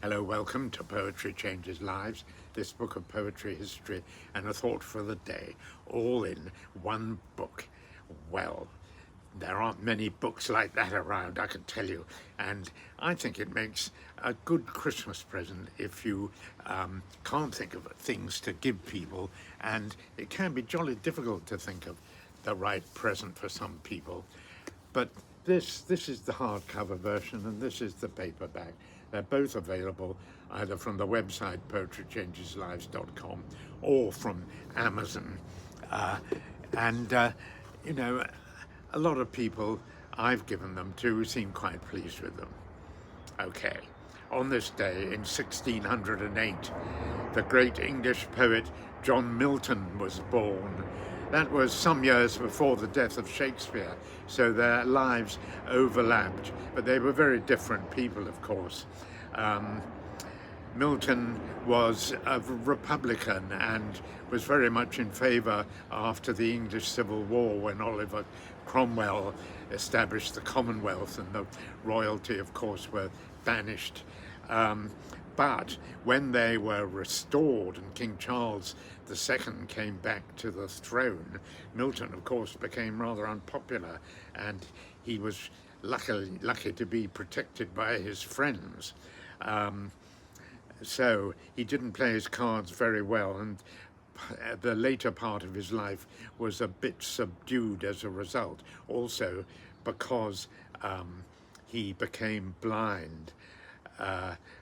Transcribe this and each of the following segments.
Hello, welcome to Poetry Changes Lives, this book of poetry, history, and a thought for the day, all in one book. Well, there aren't many books like that around, I can tell you, and I think it makes a good Christmas present if you can't think of things to give people, and it can be jolly difficult to think of the right present for some people. But this is the hardcover version and this is the paperback. They're both available either from the website poetrychangeslives.com or from Amazon. You know, a lot of people I've given them to seem quite pleased with them. Okay, on this day in 1608, the great English poet John Milton was born. That was some years before the death of Shakespeare, so their lives overlapped, but they were very different people, of course. Milton was a Republican and was very much in favour after the English Civil War, when Oliver Cromwell established the Commonwealth and the royalty, of course, were banished. But when they were restored and King Charles II came back to the throne, Milton, of course, became rather unpopular, and he was lucky to be protected by his friends. So he didn't play his cards very well, and the later part of his life was a bit subdued as a result, also because he became blind.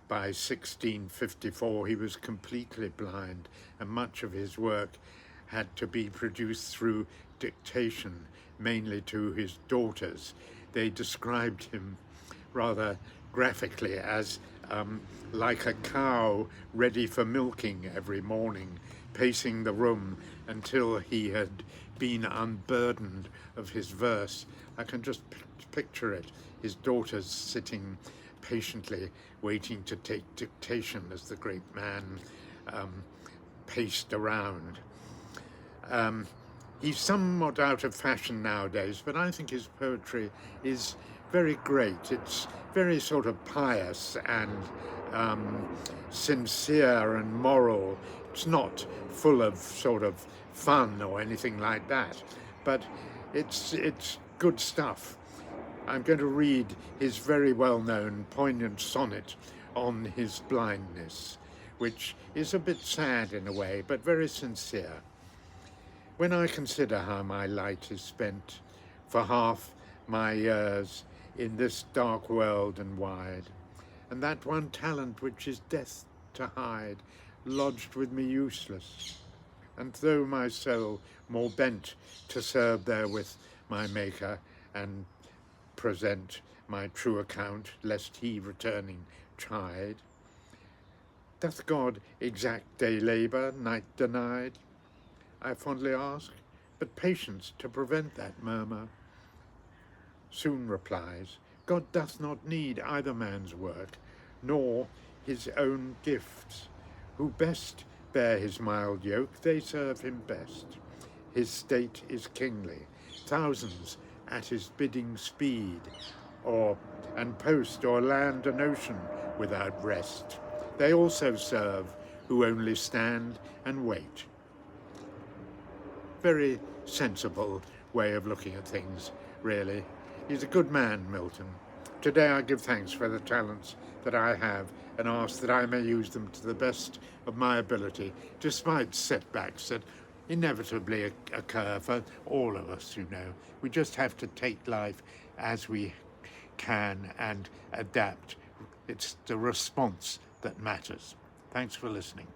By 1654 he was completely blind, and much of his work had to be produced through dictation, mainly to his daughters. They described him rather graphically as like a cow ready for milking every morning, pacing the room until he had been unburdened of his verse. I can just picture it, his daughters sitting patiently waiting to take dictation as the great man paced around. He's somewhat out of fashion nowadays, but I think his poetry is very great. It's very sort of pious and sincere and moral. It's not full of sort of fun or anything like that, but it's good stuff. I'm going to read his very well-known, poignant sonnet on his blindness, which is a bit sad in a way, but very sincere. When I consider how my light is spent for half my years in this dark world and wide, and that one talent which is death to hide, lodged with me useless, and though my soul more bent to serve therewith my Maker, and present my true account, lest he returning chide. Doth God exact day labour, night denied? I fondly ask, but patience to prevent that murmur. Soon replies, God doth not need either man's work, nor his own gifts. Who best bear his mild yoke, they serve him best. His state is kingly, thousands at his bidding speed, and post or land and ocean without rest. They also serve who only stand and wait. Very sensible way of looking at things, really. He's a good man, Milton. Today I give thanks for the talents that I have and ask that I may use them to the best of my ability, despite setbacks that inevitably occur for all of us, you know. We just have to take life as we can and adapt. It's the response that matters. Thanks for listening.